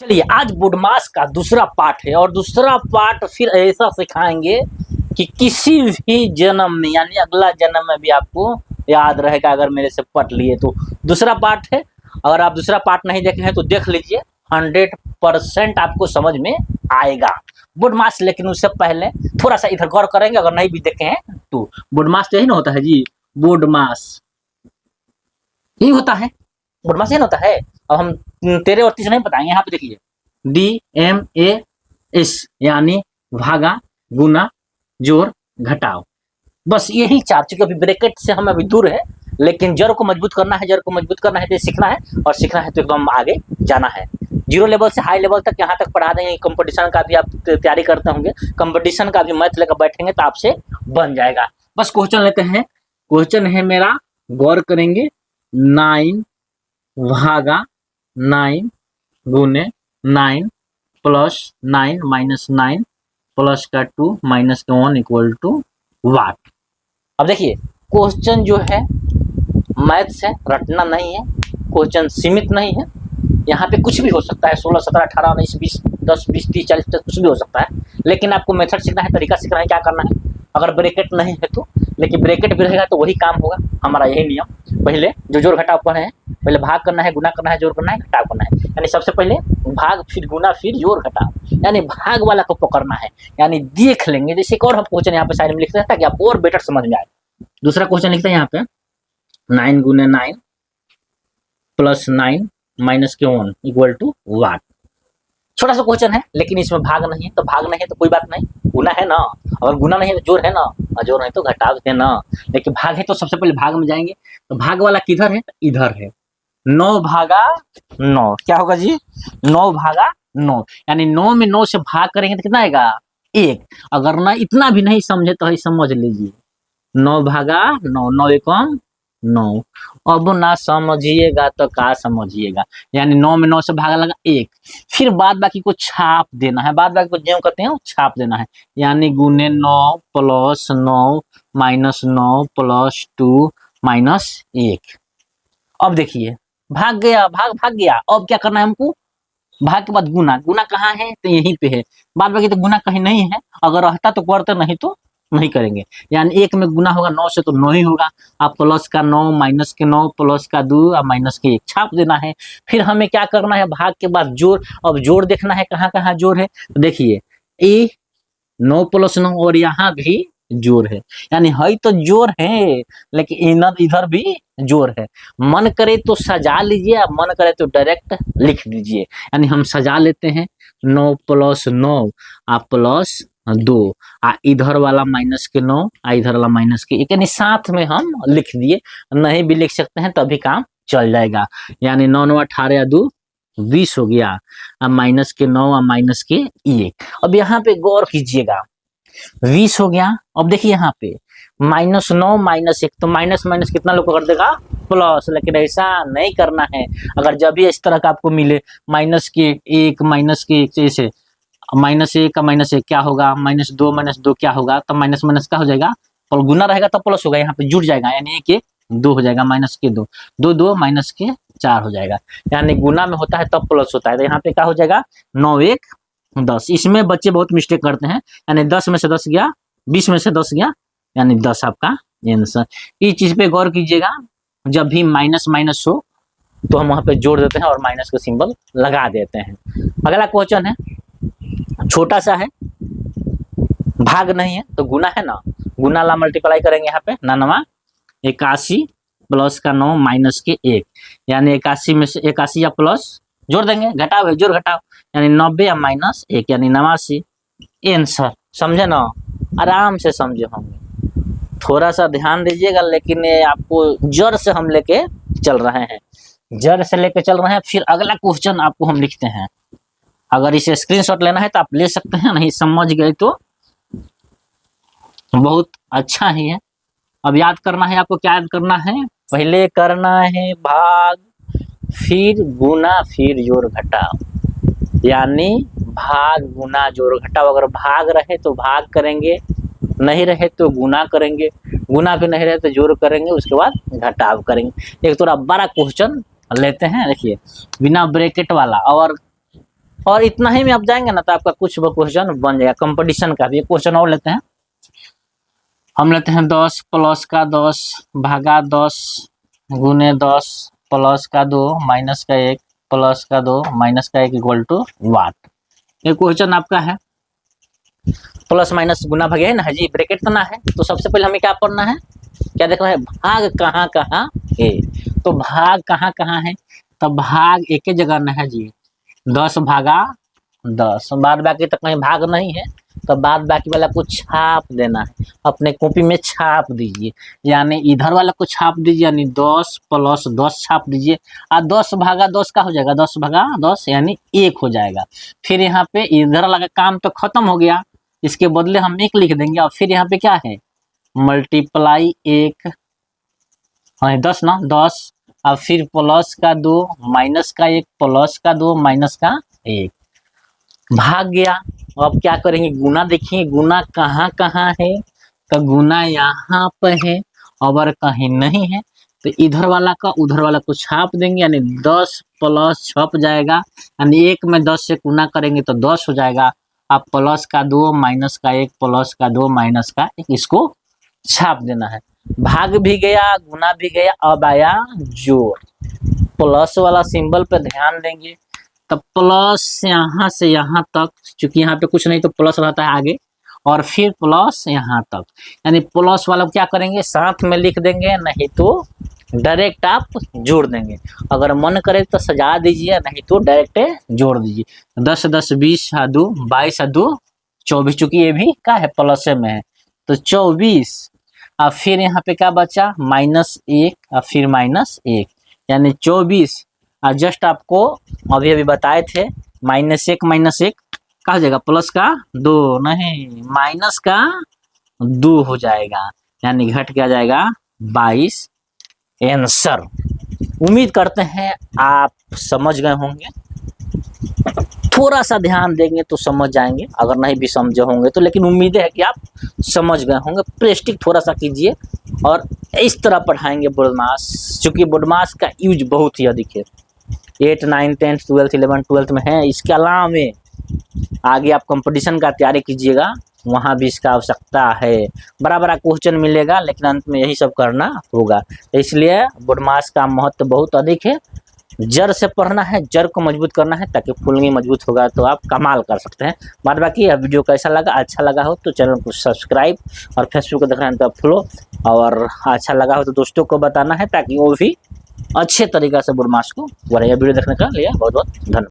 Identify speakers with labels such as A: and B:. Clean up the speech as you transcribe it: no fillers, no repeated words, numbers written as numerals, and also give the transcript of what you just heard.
A: चलिए आज बोडमास का दूसरा पार्ट है और दूसरा पार्ट फिर ऐसा सिखाएंगे कि किसी भी जन्म में यानी अगला जन्म में भी आपको याद रहेगा अगर मेरे से पढ़ लिए तो। दूसरा पार्ट है, अगर आप दूसरा पार्ट नहीं देखे हैं तो देख लीजिए, 100% आपको समझ में आएगा बोडमास। लेकिन उससे पहले थोड़ा सा इधर गौर करेंगे, अगर नहीं भी देखे हैं तो। बोडमास तो यही ना होता है जी, बोडमास यही होता है, बोडमास यही होता है। अब हम तेरे और तीसरे नहीं बताएंगे, यहाँ पे देखिए DMAS यानी भागा, गुना, जोड़, घटाव, बस यही चार। चूंकि अभी ब्रैकेट से हम अभी दूर है, लेकिन जड़ को मजबूत करना है, जड़ को मजबूत करना है तो सीखना है, और सीखना है तो एकदम आगे जाना है। जीरो लेवल से हाई लेवल तक यहाँ तक पढ़ा देंगे। कंपटीशन का भी आप तैयारी करते होंगे, कंपटीशन का भी मैथ लेकर बैठेंगे तो आपसे बन जाएगा। बस क्वेश्चन लेते हैं। क्वेश्चन है मेरा, गौर करेंगे, 9 भागा 9 गुने 9 प्लस 9 माइनस 9 प्लस का 2 माइनस का 1 इक्वल टू वाट। अब देखिए क्वेश्चन जो है मैथ से रटना नहीं है, क्वेश्चन सीमित नहीं है। यहाँ पे कुछ भी हो सकता है, 16 17 18 19 20 10 20 30 40 तक कुछ भी हो सकता है। लेकिन आपको मेथड सीखना है, तरीका सीखना है, क्या करना है। अगर ब्रैकेट नहीं है तो, लेकिन ब्रैकेट भी रहेगा तो वही काम होगा। हमारा यही नियम, पहले जो जोड़ घटाव पढ़े हैं, पहले भाग करना है, गुना करना है, जोड़ करना है, घटाव करना है। यानी सबसे पहले भाग, फिर गुना, फिर जोड़ घटाव, यानी भाग वाला को पकड़ना है। यानी देख लेंगे, जैसे एक और हम क्वेश्चन यहाँ पे साइड में लिखते हैं ताकि आपको और बेटर समझ में आए। दूसरा क्वेश्चन लिखते हैं यहाँ पे, 9 गुने 9 प्लस 9 माइनस के 1 इक्वल टू वाट। छोटा सा क्वेश्चन है, लेकिन इसमें भाग नहीं है तो भाग नहीं है तो कोई बात नहीं, गुना है ना। अगर गुना नहीं है तो जोड़ है ना, और जोड़ नहीं तो घटाव है ना। लेकिन भाग है तो सबसे पहले भाग में जाएंगे। तो भाग वाला किधर है, इधर है। 9 भागा 9 क्या होगा जी, 9 भागा 9, यानी 9 में 9 से भाग करेंगे तो कितना आएगा, 1। अगर ना इतना भी नहीं समझे तो ही समझ लीजिए, 9 भागा 9, 9 एकम 9। अब ना समझिएगा तो क्या समझिएगा, यानी 9 में 9 से भागा लगा 1। फिर बाद बाकी को छाप देना है, बाद बाकी को जो करते हैं छाप देना है। यानी गुने 9 प्लस 9 माइनस 9 प्लस 2 माइनस 1। अब देखिए भाग गया, भाग गया। अब क्या करना है हमको, भाग के बाद गुना, गुना कहाँ है तो यहीं पे है। बाद बाकी तो गुना कहीं नहीं है, अगर रहता तो करते, नहीं तो नहीं करेंगे। यानी 1 में गुना होगा 9 से तो 9 ही होगा। आप प्लस का 9 माइनस के 9 प्लस का 2 और माइनस के 1 छाप देना है। फिर हमें क्या करना है, भाग के बाद जोड़। अब जोड़ देखना है कहाँ कहाँ जोड़ है, तो देखिए ये 9 प्लस 9 और यहाँ भी जोड़ है, यानी है तो जोड़ है, लेकिन इधर भी जोड़ है। मन करे तो सजा लीजिए, मन करे तो डायरेक्ट लिख दीजिए। यानी हम सजा लेते हैं, 9 प्लस 9 आ प्लस 2 आ इधर वाला माइनस के 9 आ इधर वाला माइनस के 1, यानी साथ में हम लिख दिए। नहीं भी लिख सकते हैं तभी काम चल जाएगा। यानी 9 9 18 2 20 हो गया, अब माइनस के 9 और माइनस के 1। अब यहाँ पे गौर कीजिएगा, 20 हो गया। अब देखिए यहाँ पे माइनस 9 माइनस 1, तो माइनस माइनस कितना लोग कर देगा, प्लस। लेकिन ऐसा नहीं करना है। अगर जब भी इस तरह का आपको मिले माइनस के 1 माइनस के 1, जैसे माइनस 1 का माइनस 1 क्या होगा, माइनस 2 क्या होगा, तो माइनस माइनस क्या हो जाएगा, और गुना रहेगा तो प्लस होगा, यहाँ पे जुड़ जाएगा, यानी 1 1 2 हो जाएगा, माइनस के 2 2 2 माइनस के 4 हो जाएगा। यानी गुना में होता है तब प्लस होता है, तो यहाँ पे क्या हो जाएगा, 9 1 10। इसमें बच्चे बहुत मिस्टेक करते हैं, यानी 10 में से 10 गया, 20 में से 10 गया, यानी 10 आपका आंसर। इस चीज पे गौर कीजिएगा, जब भी माइनस माइनस हो तो हम वहां पे जोड़ देते हैं और माइनस का सिंबल लगा देते हैं। अगला क्वेश्चन है, छोटा सा है, भाग नहीं है तो गुना है ना, गुना ला मल्टीप्लाई करेंगे यहाँ पे, 9 81 प्लस का 9 माइनस के 1, यानी 81 में से 81 या प्लस जोड़ देंगे, घटाव है, जोड़ घटाव, यानी 90 या माइनस 1 यानी 89 आंसर। समझे ना, आराम से समझे होंगे, थोड़ा सा ध्यान दीजिएगा। लेकिन आपको जड़ से हम लेके चल रहे हैं, जड़ से लेके चल रहे हैं। फिर अगला क्वेश्चन आपको हम लिखते हैं, अगर इसे स्क्रीनशॉट लेना है तो आप ले सकते हैं, नहीं समझ गए तो बहुत अच्छा ही है। अब याद करना है आपको, क्या याद करना है, पहले करना है भाग, फिर गुना, फिर जोड़ घटाव, यानी भाग गुना जोड़ घटाव। अगर भाग रहे तो भाग करेंगे, नहीं रहे तो गुना करेंगे, गुना भी नहीं रहे तो जोड़ करेंगे, उसके बाद घटाव करेंगे। एक थोड़ा बड़ा क्वेश्चन लेते हैं, देखिए बिना ब्रैकेट वाला, और और इतना ही में आप जाएंगे ना तो आपका कुछ क्वेश्चन बन जाएगा। कंपटीशन का भी क्वेश्चन और लेते हैं, हम लेते हैं 10 प्लस का 10 भागा 10 गुने 10 प्लस का 2 माइनस का 1 प्लस का 2 माइनस का 1 इक्वल टू वाट। ये क्वेश्चन आपका है। प्लस माइनस गुना भाग है ना जी, ब्रैकेट करना है। तो सबसे पहले हमें क्या करना है, क्या देखना है, भाग कहाँ कहाँ है। तो भाग कहाँ कहाँ है, तो भाग एक ही जगह ना है जी, 10 भागा 10। बाद बाकी तक कहीं भाग नहीं है, तो बाद बाकी वाला को छाप देना है, अपने कॉपी में छाप दीजिए। यानी इधर वाला को छाप दीजिए, यानी 10 प्लस 10 छाप दीजिए। और 10 भागा 10 का हो जाएगा, 10 भागा 10 यानी 1 हो जाएगा। फिर यहाँ पे इधर वाला काम तो खत्म हो गया, इसके बदले हम 1 लिख देंगे। और फिर यहाँ पे क्या है, मल्टीप्लाई 1, हाँ 10 ना 10, और फिर प्लस का 2 माइनस का 1 प्लस का 2 माइनस का 1 भाग गया। अब क्या करेंगे, गुना देखिए, गुना कहाँ कहाँ है, तो गुना यहाँ पे है, और कहीं नहीं है तो इधर वाला का उधर वाला को छाप देंगे, यानी 10 प्लस छप जाएगा, यानी 1 में 10 से गुना करेंगे तो 10 हो जाएगा। अब प्लस का 2 माइनस का 1 प्लस का 2 माइनस का 1, इसको छाप देना है। भाग भी गया, गुना भी गया, अब आया जोड़। प्लस वाला सिंबल पे ध्यान देंगे, तो प्लस यहाँ से यहाँ तक, चूंकि यहाँ पे कुछ नहीं तो प्लस रहता है आगे, और फिर प्लस यहाँ तक, यानी प्लस वाला क्या करेंगे, साथ में लिख देंगे, नहीं तो डायरेक्ट आप जोड़ देंगे। अगर मन करे तो सजा दीजिए, नहीं तो डायरेक्ट जोड़ दीजिए। 10 10 20 2 22 2 24, चूंकि ये भी क्या है, प्लस में है, तो 24। और फिर यहाँ पे क्या बचा, -1 और फिर -1, यानी 24। और जस्ट आपको अभी अभी बताए थे, -1 का हो जाएगा, प्लस का 2 नहीं माइनस का 2 हो जाएगा, यानी घट के आ जाएगा 22 आंसर। उम्मीद करते हैं आप समझ गए होंगे, थोड़ा सा ध्यान देंगे तो समझ जाएंगे, अगर नहीं भी समझे होंगे तो, लेकिन उम्मीद है कि आप समझ गए होंगे। प्रैक्टिस थोड़ा सा कीजिए, और इस तरह पढ़ाएंगे बोर्डमास, चूँकि बोर्डमास का यूज बहुत ही अधिक है, 8 9 10 12 11 12 में है। इसके अलावा आगे आप कंपटीशन का तैयारी कीजिएगा, वहाँ भी इसका आवश्यकता है। बड़ा बड़ा क्वेश्चन मिलेगा, लेकिन अंत में यही सब करना होगा। इसलिए बोर्डमास का महत्व बहुत अधिक है। जड़ से पढ़ना है, जड़ को मजबूत करना है, ताकि फुलगी मजबूत होगा तो आप कमाल कर सकते हैं। बाद बाकी यह वीडियो कैसा लगा, अच्छा लगा हो तो चैनल को सब्सक्राइब, और फेसबुक को देख रहे हैं तो फॉलो, और अच्छा लगा हो तो दोस्तों को बताना है, ताकि वो भी अच्छे तरीक़े से बोर्डमास को बढ़िया। वीडियो देखने का लिए बहुत बहुत धन्यवाद।